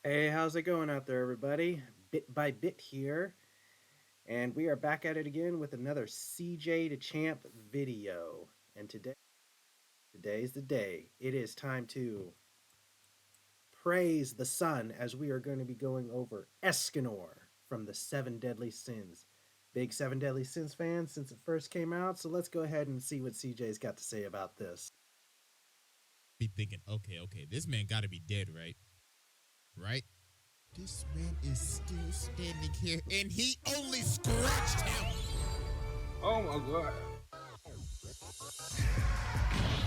Hey, how's it going out there, everybody? Bit by bit here, and we are back at it again with another CJ to Champ video. And today's the day. It is time to praise the sun as we are going to be going over Escanor from the Seven Deadly Sins. Big Seven Deadly Sins fan since it first came out, so let's go ahead and see what CJ's got to say about this. Be thinking, okay, this man got to be dead, right? Right? This man is still standing here, and he only scratched him. Oh my god.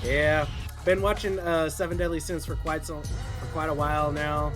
Yeah, been watching Seven Deadly Sins for quite a while now.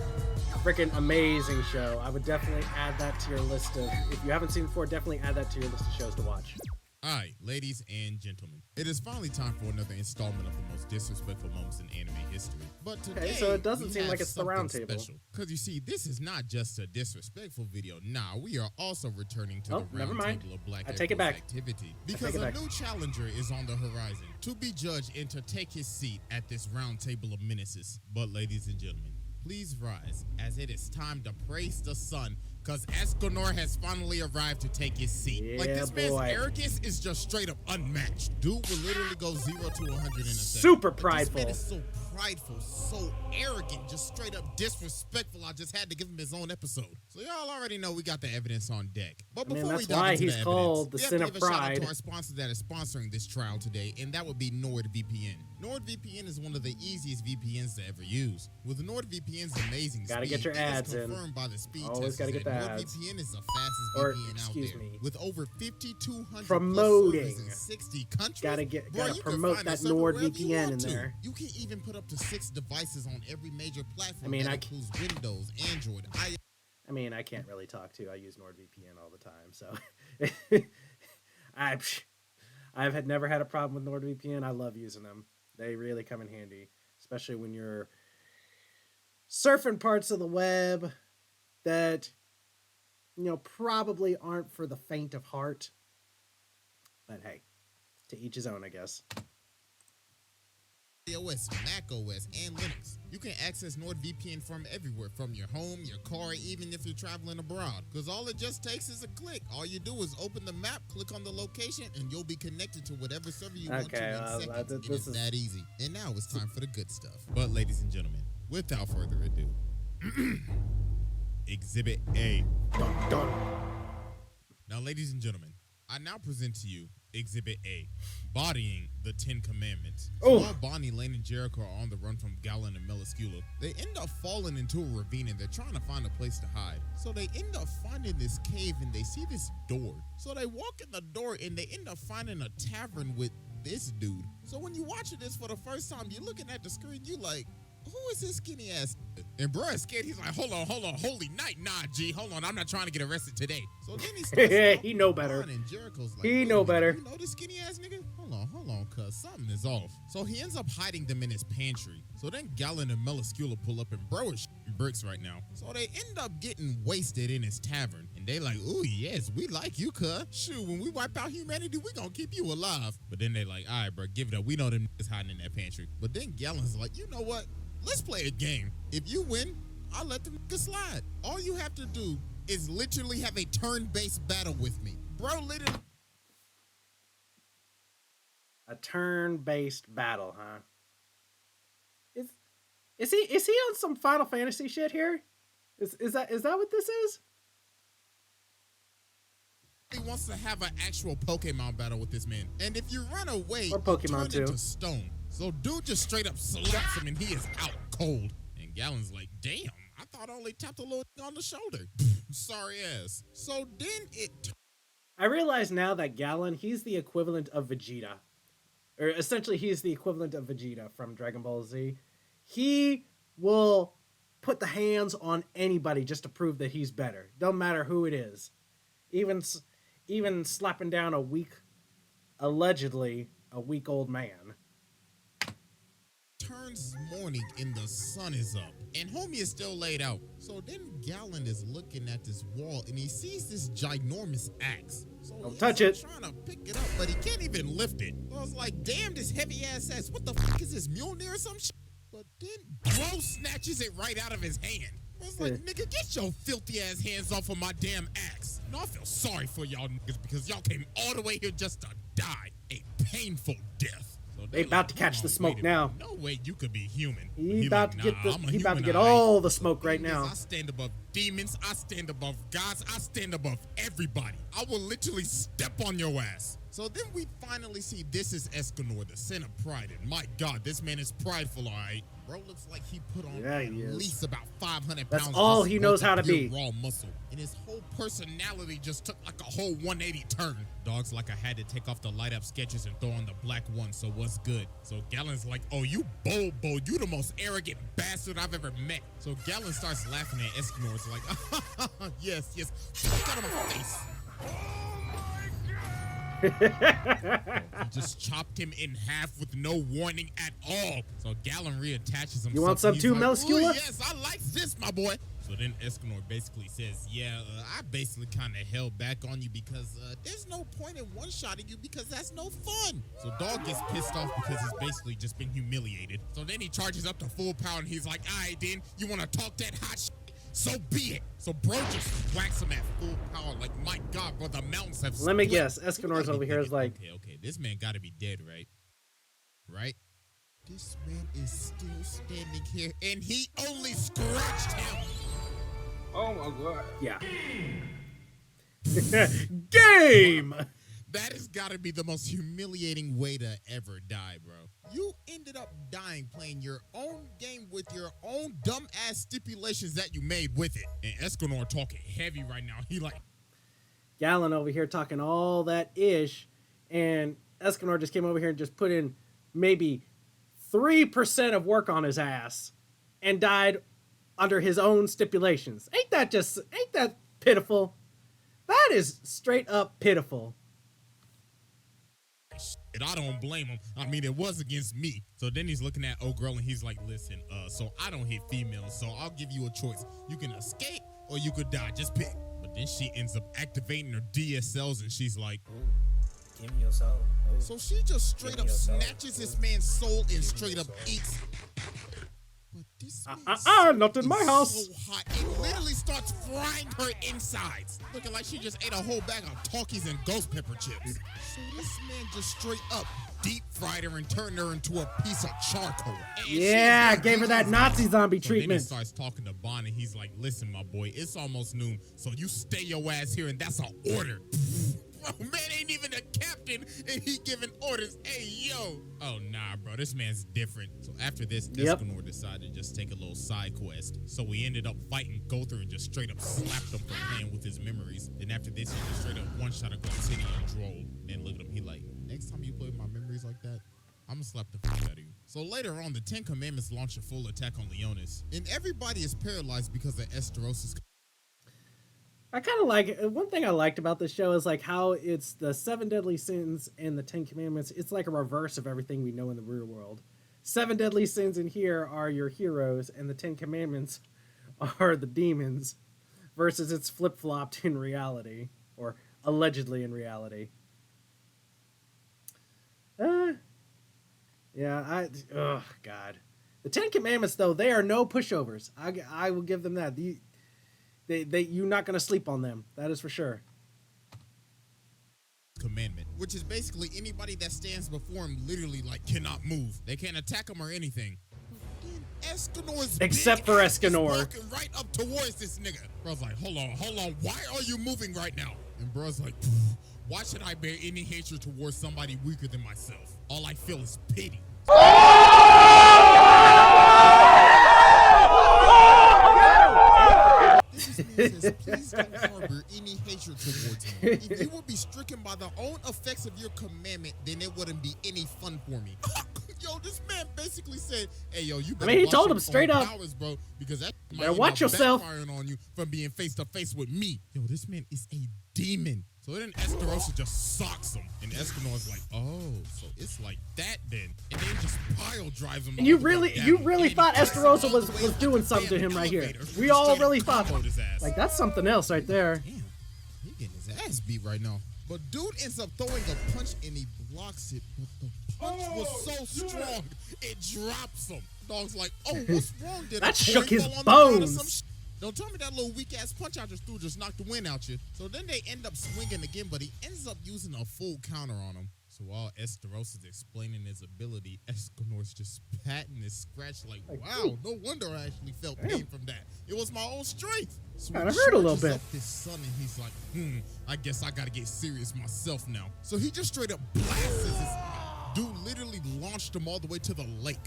Freaking amazing show. I would definitely add that to your list of, if you haven't seen it before, definitely add that to your list of shows to watch. All right, ladies and gentlemen, it is finally time for another installment of the most disrespectful moments in anime history. But today, Okay, so it doesn't seem like it's the round table. Because you see, this is not just a disrespectful video. Nah, we are also returning to the never round mind. table of Black I take it back. activity. Because a new challenger is on the horizon to be judged and to take his seat at this round table of menaces. But ladies and gentlemen, please rise, as it is time to praise the sun, because Escanor has finally arrived to take his seat. Yeah, like, this man's boy. arrogance is just straight up unmatched. Dude will literally go 0 to 100 in a second. Super But prideful. This man is so prideful, so arrogant, just straight up disrespectful. I just had to give him his own episode. So y'all already know we got the evidence on deck. But I mean, before that's we dive why into he's the called evidence, the we sin have to of give a shout out pride. to our sponsor that is sponsoring this trial today, and that would be NordVPN. NordVPN is one of the easiest VPNs to ever use. With NordVPN's amazing Gotta speed, get your it is ads in. confirmed by the speed Always testers gotta get that the ads. NordVPN is the fastest Or, VPN out excuse there. me. With over 5,200 Promoting. plus servers in 60 countries. Gotta Bro, gotta you can promote find a that server wherever you NordVPN want in to. there. You can even put up to 6 devices on every major platform. I mean, that includes Windows, Android, iOS. I mean, I can't really talk to. I use NordVPN all the time, so I've never had a problem with NordVPN. I love using them. They really come in handy, especially when you're surfing parts of the web that probably aren't for the faint of heart. But hey, to each his own, I guess. iOS, Mac OS, and Linux. You can access NordVPN from everywhere, from your home, your car, even if you're traveling abroad. Because all it just takes is a click. All you do is open the map, click on the location, and you'll be connected to whatever server you want to in seconds. It is that easy. And now it's time for the good stuff. But ladies and gentlemen, without further ado, Exhibit A. Dun, dun. Now, ladies and gentlemen, I now present to you Exhibit A, bodying the 10 Commandments. So while Bonnie, Lane, and Jericho are on the run from Galen and Meliscula, they end up falling into a ravine and they're trying to find a place to hide. So they end up finding this cave and they see this door. So they walk in the door and they end up finding a tavern with this dude. So when you watching this for the first time, you're looking at the screen, you like, who is this skinny ass? And bro is scared. He's like, hold on, holy night, nah, G, hold on, I'm not trying to get arrested today. So then he starts he know better. And Jericho's like, he know better. You know this skinny ass nigga? Hold on, cuz something is off. So he ends up hiding them in his pantry. So then Galen and Meliscula pull up and bro is shitting bricks right now. So they end up getting wasted in his tavern. And they like, ooh, yes, we like you, cuz. Shoot, when we wipe out humanity, we gonna keep you alive. But then they like, all right, bro, give it up. We know them niggas hiding in that pantry. But then Galen's like, you know what? Let's play a game. If you win, I'll let them niggas slide. All you have to do is literally have a turn-based battle with me. Bro, literally. A turn-based battle, huh? Is he on some Final Fantasy shit here? Is that what this is? He wants to have an actual Pokemon battle with this man. And if you run away, Or Pokemon you turn too. into stone. So dude just straight up slaps him and he is out cold. And Galen's like, damn, I thought I only tapped a little on the shoulder. Sorry ass. So then I realize now that Galen, he's the equivalent of Vegeta. Or essentially he's the equivalent of Vegeta from Dragon Ball Z. He will put the hands on anybody just to prove that he's better. Don't matter who it is. Even slapping down allegedly a weak old man. turns morning and the sun is up and homie is still laid out. So then Galen is looking at this wall and he sees this ginormous axe. So Don't touch it. Trying to pick it up, but he can't even lift it. So I was like, damn, this heavy ass axe. What the fuck is this, Mjolnir or some shit? But then bro snatches it right out of his hand. It's like, nigga, get your filthy ass hands off of my damn axe. No, I feel sorry for y'all niggas because y'all came all the way here just to die a painful death. So They about to catch the smoke now. No way you could be human. He about like, to get I'm a he about to human, get all right. all the smoke right now. I stand above demons. I stand above gods. I stand above everybody. I will literally step on your ass. So then we finally see this is Escanor, the sin of pride. And my God, this man is prideful, all right? Bro looks like he put on at least about 500 pounds. That's all he knows how to be. Raw muscle. And his whole personality just took like a whole 180 turn. Dog's like, I had to take off the light up sketches and throw on the black one, so what's good? So Gallon's like, oh, you bold. You the most arrogant bastard I've ever met. So Gallon starts laughing at Escanor. It's like, yes. Get out of my face. He just chopped him in half with no warning at all. So Gallon reattaches himself. You want some too, like, Meliscula? Yes, I like this, my boy. So then Escanor basically says, yeah, I basically kind of held back on you because there's no point in one-shotting you because that's no fun. So Dog gets pissed off because he's basically just been humiliated. So then he charges up to full power and he's like, all right, then, you want to talk that hot shit? So be it. So bro just whacks him at full power. Like, my God, bro, the mountains have Let me split. guess. Escanor's over here is like... Okay. This man got to be dead, right? Right? This man is still standing here, and he only scratched him. Oh my God. Yeah. Game! That has got to be the most humiliating way to ever die, bro. You ended up dying playing your own game with your own dumb-ass stipulations that you made with it. And Escanor talking heavy right now. He like... Gallon over here talking all that ish, and Escanor just came over here and just put in maybe 3% of work on his ass and died under his own stipulations. Ain't that pitiful? That is straight up pitiful. And I don't blame him. I mean, it was against me. So then he's looking at old girl and he's like, listen, so I don't hit females, so I'll give you a choice. You can escape or you could die. Just pick. But then she ends up activating her DSLs and she's like, give me your soul. Oh. so she just straight up snatches this man's soul and straight up eats. But this not in my house. So hot, it literally starts frying her insides, looking like she just ate a whole bag of Talkies and ghost pepper chips. So this man just straight up deep fried her and turned her into a piece of charcoal. And Yeah, gave her that Nazi zombie so then he treatment. starts talking to Bond and he's like, listen, my boy, it's almost noon, so you stay your ass here and that's an order. Bro, man ain't even a captain and he giving orders. Hey, yo. Oh, nah, bro. This man's different. So after this, Escanor decided to just take a little side quest. So we ended up fighting Gother and just straight up slapped him for playing with his memories. Then after this, he just straight up one-shot a City and Droll. Then look at him. He like, next time you play with my memories like that, I'm gonna slap the fuck out of you. So later on, the 10 Commandments launch a full attack on Leonis. And everybody is paralyzed because of Esteros' I kind of like one thing I liked about this show is like how it's the 7 deadly sins and the 10 commandments. It's like a reverse of everything we know in the real world. 7 deadly sins in here are your heroes, and the 10 commandments are the demons. Versus it's flip flopped in reality, or allegedly in reality. Yeah, oh God, the 10 commandments though, they are no pushovers. I will give them that. You're not going to sleep on them. That is for sure. Commandment, which is basically anybody that stands before him literally like cannot move. They can't attack him or anything. Escanor's except for Escanor walking right up towards this nigga. Bro's like, hold on. Why are you moving right now? And bro's like, why should I bear any hatred towards somebody weaker than myself? All I feel is pity. Says, please don't harbor any hatred towards me. If you would be stricken by the own effects of your commandment, then it wouldn't be any fun for me. Yo, this man basically said, hey, yo, you better he watch told your him straight own up, powers, bro, because that better might watch yourself backfiring on you from being face to face with me. Yo, this man is a demon. So then Esterosa just socks him, and Escanor's like, oh, so it's like that then. And then just pile drives him. and you really thought Esterosa was doing something to him right here. We all really thought that. Like, that's something else right there. Damn, he getting his ass beat right now. But dude ends up throwing a punch and he blocks it, but the punch was so strong, it drops him. Dog's like, oh, what's wrong? Did That a shook coin his fall on the ground or bones. some Don't tell me that little weak-ass punch I just threw just knocked the wind out you. So then they end up swinging again, but he ends up using a full counter on him. So while Esteros is explaining his ability, Escanor's just patting his scratch like, wow, no wonder I actually felt pain from that. It was my own strength. So Kind of hurt a little bit. Up his son and he's like, I guess I gotta get serious myself now. So he just straight up blasts his dude literally launched him all the way to the lake.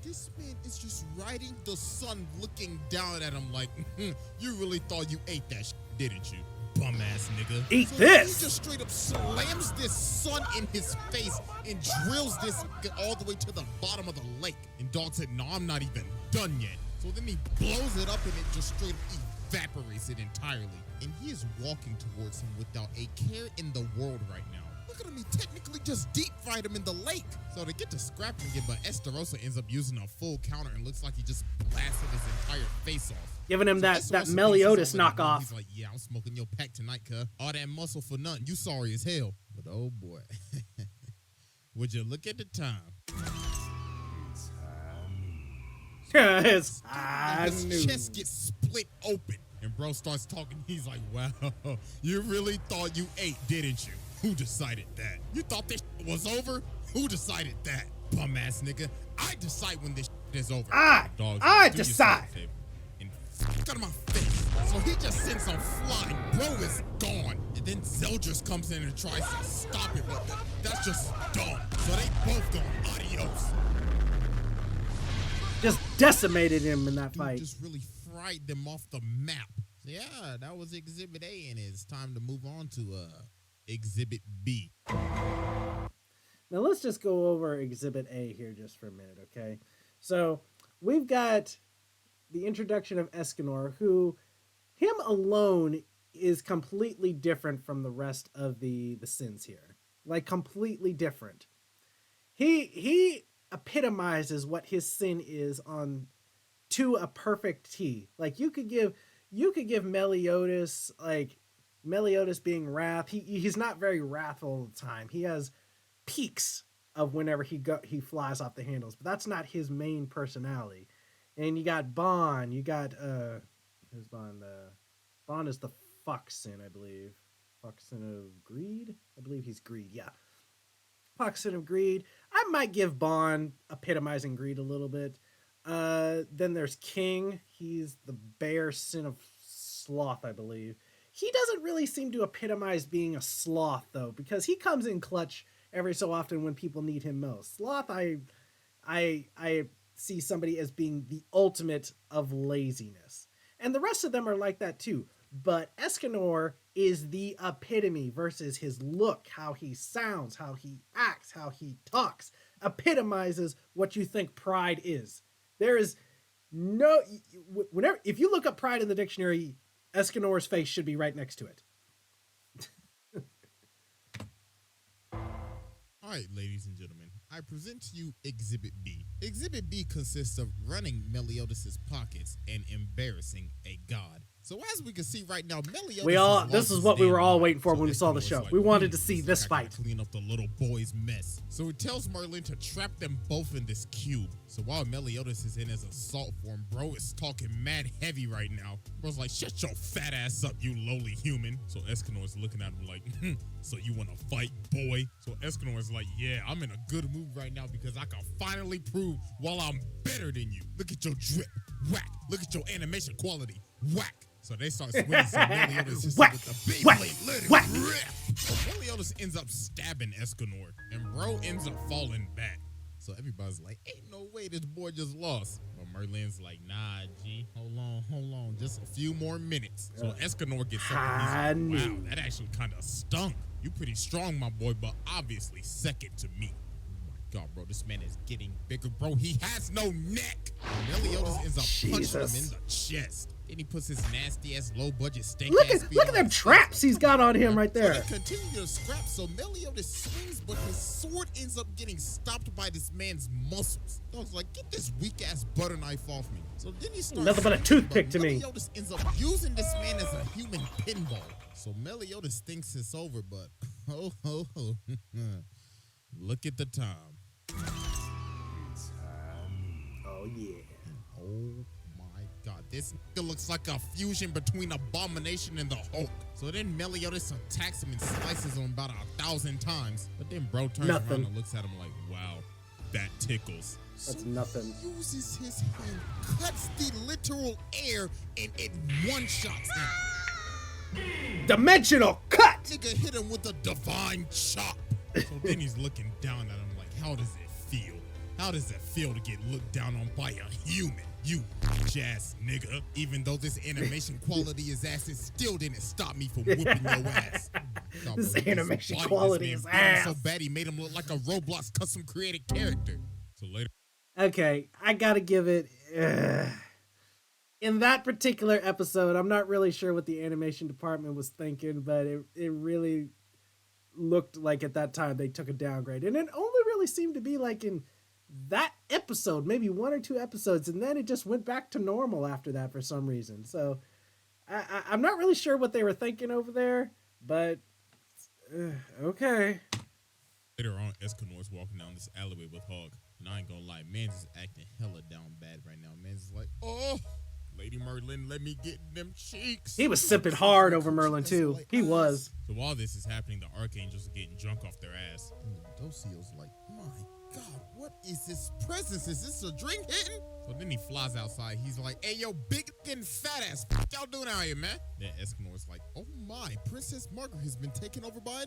This man is just riding the sun looking down at him like, you really thought you ate that didn't you? Bum ass nigga. Eat so this! He just straight up slams this sun in his face and drills this all the way to the bottom of the lake. And dog said, no, I'm not even done yet. So then he blows it up and it just straight up evaporates it entirely. And he is walking towards him without a care in the world right now. Look at him, he technically just deep fried him in the lake. So they get to scrapping again, but Esterosa ends up using a full counter and looks like he just blasted his entire face off. Giving him that Esterosa Meliodas thinks he's all in the mood. knockoff. He's like, yeah, I'm smoking your pack tonight, cuz. All that muscle for nothing. You sorry as hell. But oh boy. Would you look at the time? Yes, His chest gets split open. And bro starts talking. He's like, wow, you really thought you ate, didn't you? Who decided that? You thought this was over? Who decided that? Bum ass nigga. I decide when this is over. I decide. And out of my face. So he just sends him flying. Bro is gone. And then Zeldris comes in and tries to stop it, but that's just dumb. So they both gone. Adios. Just decimated him in that Dude fight. just really fried them off the map. So yeah, that was Exhibit A, and it's time to move on to Exhibit B. Now let's just go over Exhibit A here just for a minute, okay? So we've got the introduction of Escanor, who him alone is completely different from the rest of the sins here. Like completely different. He epitomizes what his sin is on to a perfect T. Like you could give Meliodas, like Meliodas being wrath. He's not very wrathful all the time. He has peaks of whenever he flies off the handles, but that's not his main personality. And you got Bond. You got who's Bond? Bond is the Fox sin, I believe. Fox sin of greed. I believe he's greed. Yeah. Fox sin of greed. I might give Bond epitomizing greed a little bit. Then there's King. He's the bear sin of sloth, I believe. He doesn't really seem to epitomize being a sloth though, because he comes in clutch every so often when people need him most. Sloth, I see somebody as being the ultimate of laziness. And the rest of them are like that too. But Escanor is the epitome versus his look, how he sounds, how he acts, how he talks, epitomizes what you think pride is. There is no, whenever, if you look up pride in the dictionary, Escanor's face should be right next to it. All right, ladies and gentlemen, I present to you Exhibit B. Exhibit B consists of running Meliodas' pockets and embarrassing a god. So as we can see right now, Meliodas this is what we were all waiting for when we saw the show. We wanted to see this fight. Clean up the little boy's mess. So he tells Merlin to trap them both in this cube. So while Meliodas is in his assault form, bro is talking mad heavy right now. Bro's like, shut your fat ass up, you lowly human. So Escanor is looking at him like, so you want to fight, boy? So Escanor is like, yeah, I'm in a good mood right now because I can finally prove while I'm better than you. Look at your drip, whack. Look at your animation quality, whack. So they start swinging some Meliodas just whack, with the big whack, blade, let it whack. rip. So Meliodas ends up stabbing Escanor, and bro ends up falling back. So everybody's like, ain't no way this boy just lost. But Merlin's like, nah, G, hold on, just a few more minutes. So Escanor gets up and he's like, wow, that actually kind of stunk. You pretty strong, my boy, but obviously second to me. God, bro, this man is getting bigger, bro. He has no neck. Meliodas ends up punching him in the chest. Then he puts his nasty ass low budget steak. Look at them traps he's got on him right there. So they continue to scrap. So Meliodas swings, but his sword ends up getting stopped by this man's muscles. I was like, get this weak ass butter knife off me. So then he starts nothing but a toothpick to me. Meliodas ends up using this man as a human pinball. So Meliodas thinks it's over, but look at the time. Oh yeah. Oh my god, this nigga looks like a fusion between Abomination and the Hulk. So then Meliodas attacks him and slices him about 1,000 times. But then bro turns around and looks at him like, wow, that tickles. That's nothing. He uses his hand, cuts the literal air, and it one-shots him. Dimensional cut! Nigga hit him with a divine chop. So then he's looking down at him like, how does it feel? How does it feel to get looked down on by a human? You ass nigga. Even though this animation quality is ass, it still didn't stop me from whooping your ass. This animation quality is ass. So bad he made him look like a Roblox custom created character. So later. Okay, I gotta give it. In that particular episode, I'm not really sure what the animation department was thinking, but it really looked like at that time they took a downgrade. And it only really seemed to be like in that episode, maybe 1 or 2 episodes, and then it just went back to normal after that for some reason. So I'm not really sure what they were thinking over there, but okay. Later on, Escanor's walking down this alleyway with Hog. And I ain't gonna lie, man's is acting hella down bad right now. Man's is like, oh, Lady Merlin, let me get them cheeks. He was sipping hard over Merlin too. He was. So while this is happening, the Archangels are getting drunk off their ass. And Docio's like, my God, what is this presence? Is this a drink hitting? So then he flies outside. He's like, hey, yo, big and fat ass. What y'all doing out here, man? Then Escanor's like, oh my, Princess Margaret has been taken over by a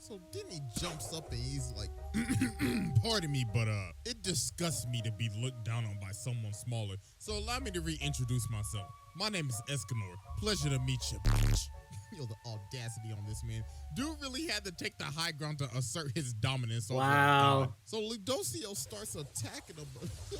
So then he jumps up and he's like, pardon me, but it disgusts me to be looked down on by someone smaller. So allow me to reintroduce myself. My name is Escanor. Pleasure to meet you, bitch. Yo, the audacity on this man. Dude really had to take the high ground to assert his dominance over God. So Ludocio starts attacking him.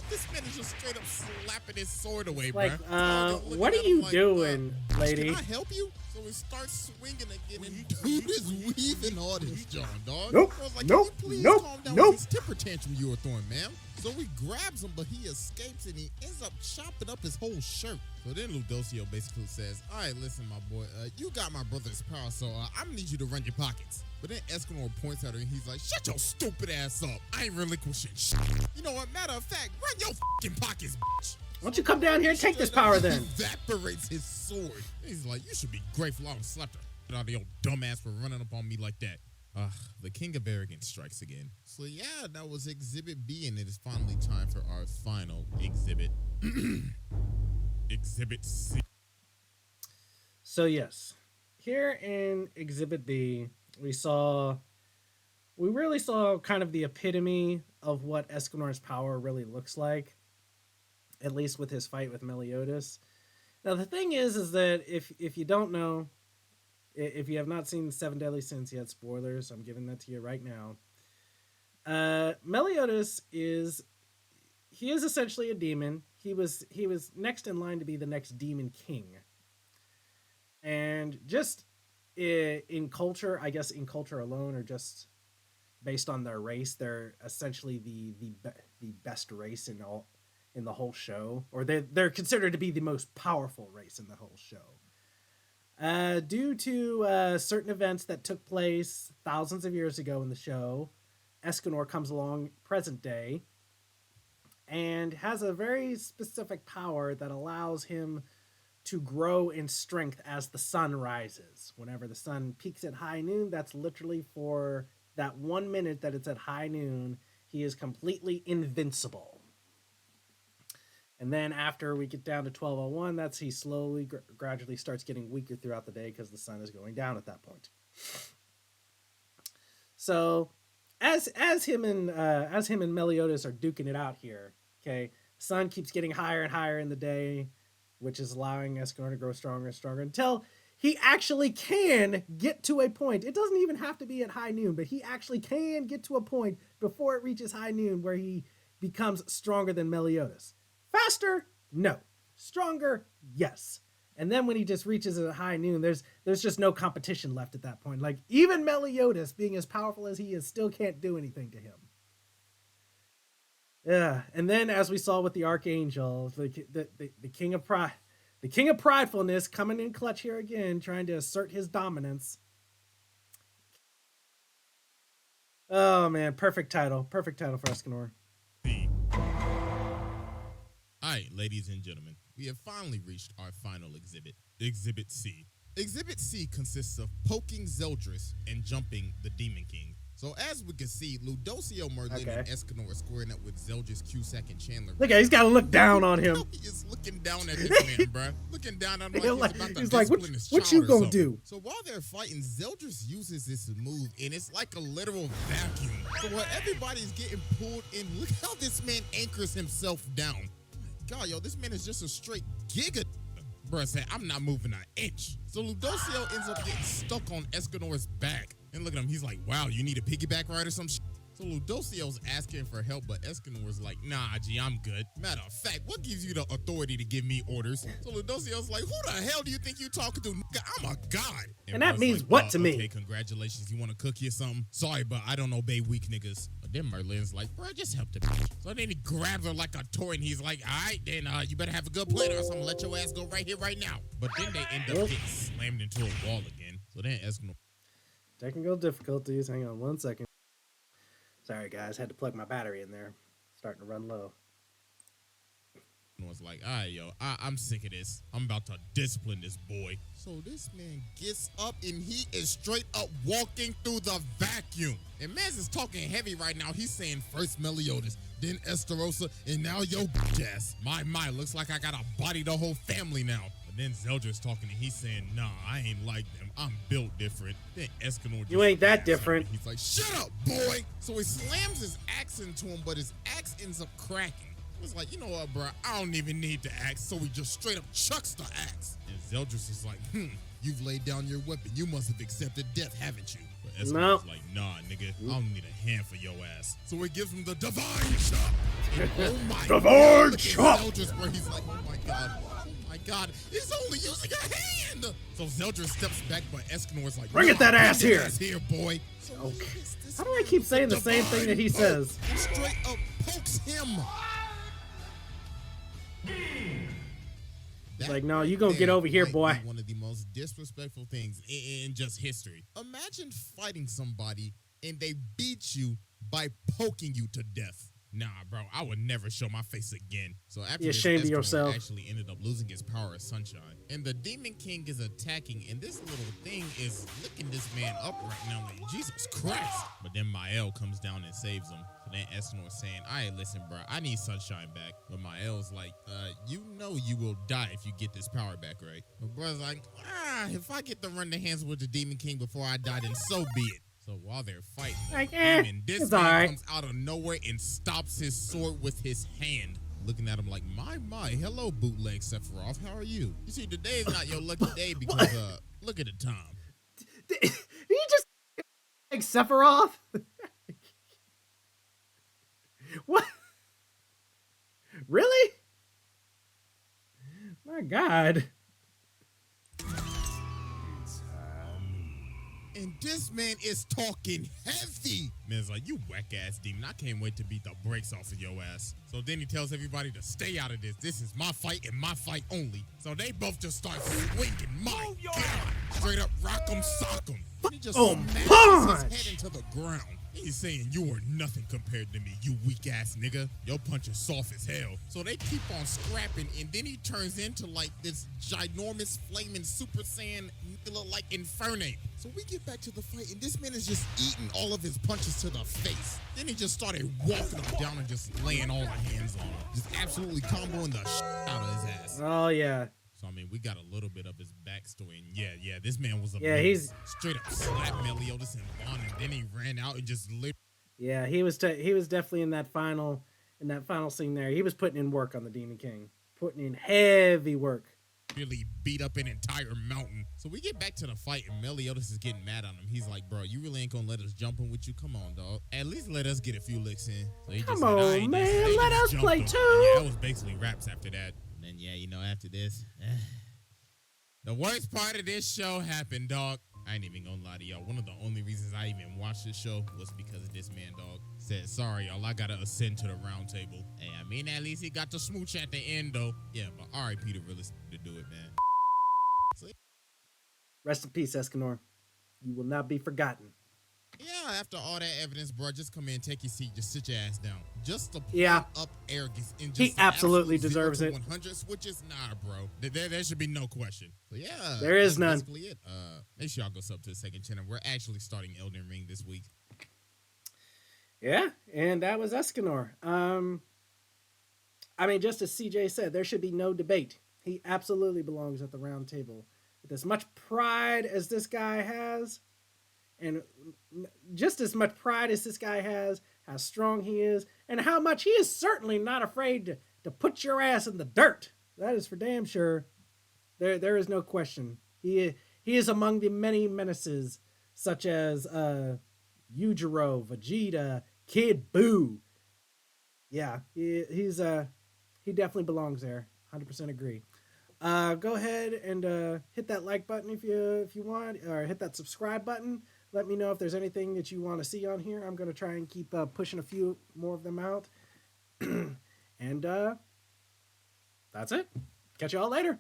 This man is just straight up slapping his sword away, like, bro. What are you doing, lady? Can I help you? So he starts swinging again, and dude is weaving all this John, dog. Nope, I was like, nope, can you please nope, calm down nope. with this temper tantrum you were throwing, ma'am? So he grabs him, but he escapes, and he ends up chopping up his whole shirt. So then Ludocio basically says, all right, listen, my boy, you got my brother's power, so I'm gonna need you to run your pockets. But then Escanor points at her, and he's like, shut your stupid ass up. I ain't relinquishing shit. You know what, matter of fact, run your fucking pockets, bitch. Why don't you come down here and take this power then? Evaporates his sword. He's like, you should be grateful I don't slap the out of your dumbass for running up on me like that. The king of arrogance strikes again. So yeah, that was exhibit B, and it is finally time for our final exhibit. Exhibit C. So yes, here in exhibit B, we really saw kind of the epitome of what Escanor's power really looks like, at least with his fight with Meliodas. Now the thing is that if you don't know, if you have not seen 7 Deadly Sins yet, spoilers, I'm giving that to you right now. Meliodas is essentially a demon. He was next in line to be the next demon king. And just in culture, I guess in culture alone, or just based on their race, they're essentially the best race in the whole show, or they're considered to be the most powerful race in the whole show. Due to certain events that took place thousands of years ago in the show, Escanor comes along present day and has a very specific power that allows him to grow in strength as the sun rises. Whenever the sun peaks at high noon, that's literally for that 1 minute that it's at high noon, he is completely invincible. And then after we get down to 12:01, that's he slowly, gradually starts getting weaker throughout the day because the sun is going down at that point. So, as him and Meliodas are duking it out here, okay, sun keeps getting higher and higher in the day, which is allowing Escanor to grow stronger and stronger until he actually can get to a point. It doesn't even have to be at high noon, but he actually can get to a point before it reaches high noon where he becomes stronger than Meliodas. Faster? No. Stronger? Yes. And then when he just reaches a high noon, there's just no competition left at that point. Like, even Meliodas, being as powerful as he is, still can't do anything to him. Yeah. And then, as we saw with the Archangel, the king of pride, the king of pridefulness coming in clutch here again, trying to assert his dominance. Oh man, perfect title for Escanor. All right, ladies and gentlemen, we have finally reached our final exhibit, Exhibit C. Exhibit C consists of poking Zeldris and jumping the Demon King. So as we can see, Ludocio, Merlin, and Escanor are squaring up with Zeldris, Cusack, and Chandler. Look at, he's got to look down on him. He is looking down at this man, bro. Looking down on him like he's about to discipline his what you child or gonna something. do? So while they're fighting, Zeldris uses this move, and it's like a literal vacuum. So while everybody's getting pulled in, look how this man anchors himself down. Oh my God, yo, this man is just a straight giga. Bruh said, I'm not moving an inch. So Ludocio ends up getting stuck on Escanor's back. And look at him, he's like, wow, you need a piggyback ride or some shit? So Ludocio's asking for help, but Escanor's like, nah, G, I'm good. Matter of fact, what gives you the authority to give me orders? So Ludocio's like, who the hell do you think you talking to, nigga? I'm a god. And that means like, what to okay, me? Congratulations, you want a cookie or something? Sorry, but I don't obey weak niggas. But then Merlin's like, bro, just help the bitch. So then he grabs her like a toy, and he's like, all right, then you better have a good plan or else I'm gonna let your ass go right here, right now. But then they end up getting slammed into a wall again. So then Escanor. Technical difficulties. Hang on 1 second. Sorry, guys. Had to plug my battery in there. Starting to run low. Was like, all right, yo, I'm sick of this. I'm about to discipline this boy. So this man gets up and he is straight up walking through the vacuum. And Maz is talking heavy right now. He's saying first Meliodas, then Esterosa, and now yo ass. My, looks like I gotta body the whole family now. But then Zeldris talking and he's saying, nah, I ain't like them. I'm built different. Then Escanor just You ain't that different. He's like, shut up, boy. So he slams his axe into him, but his axe ends up cracking. It's like, you know what, bro? I don't even need the axe, so he just straight up chucks the axe. And Zeldris is like, you've laid down your weapon. You must have accepted death, haven't you? But Escanor's like, nah, nigga, I don't need a hand for your ass. So he gives him the divine chop. And oh my divine God, chop. Zeldris, where he's like, oh my God, he's only using a hand. So Zeldris steps back, but Escanor's like, bring it that ass here. Ass here, boy. So okay. How do I keep saying the same thing that he says? He straight up pokes him. It's like, no, you gonna get over here, boy. One of the most disrespectful things in just history. Imagine fighting somebody and they beat you by poking you to death. Nah, bro, I would never show my face again. So after You're this, ashamed of Escanor yourself. actually ended up losing his power as Sunshine. And the Demon King is attacking, and this little thing is licking this man up right now like, Jesus Christ. But then Mael comes down and saves him. So then Escanor's saying, all right, listen, bro, I need Sunshine back. But Mael's like, you know you will die if you get this power back, right? But bro's like, if I get to run the hands with the Demon King before I die, then so be it. So while they're fighting, like, this man comes out of nowhere and stops his sword with his hand, looking at him like, my, hello, bootleg Sephiroth, how are you? You see, today is not your lucky day because, look at the time. Did you just like Sephiroth? What? Really? My God. And this man is talking heavy. Man's like, you whack ass demon. I can't wait to beat the brakes off of your ass. So then he tells everybody to stay out of this. This is my fight and my fight only. So they both just start swinging. My God. Straight up rock 'em, sock 'em. And he just smashes his head into the ground. He's saying, you are nothing compared to me, you weak ass nigga. Your punch is soft as hell. So they keep on scrapping, and then he turns into like this ginormous flaming Super Saiyan like Infernape. So we get back to the fight, and this man is just eating all of his punches to the face. Then he just started walking him down and just laying all the hands on him. Just absolutely comboing the out of his ass. Oh, yeah. So, I mean, we got a little bit of his backstory. And yeah, this man was a he's straight up slapped Meliodas and Bond, and then he ran out and just lit. Yeah, he was definitely in that final scene there. He was putting in work on the Demon King. Putting in heavy work. Really beat up an entire mountain. So we get back to the fight, and Meliodas is getting mad on him. He's like, bro, you really ain't gonna let us jump in with you? Come on, dog. At least let us get a few licks in. So he Come just said, on, man. Let us play too. Yeah, that was basically raps after that. And then, yeah, you know, after this, the worst part of this show happened, dog. I ain't even gonna lie to y'all. One of the only reasons I even watched this show was because of this man, dog. Said, sorry, y'all, I gotta ascend to the round table. Hey, I mean, at least he got to smooch at the end, though. Yeah, but R.I.P. the realest to do it, man. So, Rest in peace, Escanor. You will not be forgotten. yeah, after all that evidence, bro, just come in, take your seat, just sit your ass down. Just to Yeah. point up arrogance and He just absolutely absolute 0 deserves to it. 100 switches, nah, bro. There should be no question. So yeah, There is that's none. basically it. Make sure y'all go sub to the second channel. We're actually starting Elden Ring this week. Yeah, and that was Escanor. I mean, just as CJ said, there should be no debate. He absolutely belongs at the round table. With as much pride as this guy has, and just as much pride as this guy has, how strong he is, and how much he is certainly not afraid to put your ass in the dirt. That is for damn sure. There is no question. He is among the many menaces, such as Yujiro, Vegeta, Kid Buu. Yeah, he definitely belongs there. 100% agree. Go ahead and hit that like button if you want, or hit that subscribe button. Let me know if there's anything that you want to see on here. I'm gonna try and keep pushing a few more of them out. And that's it. Catch you all later.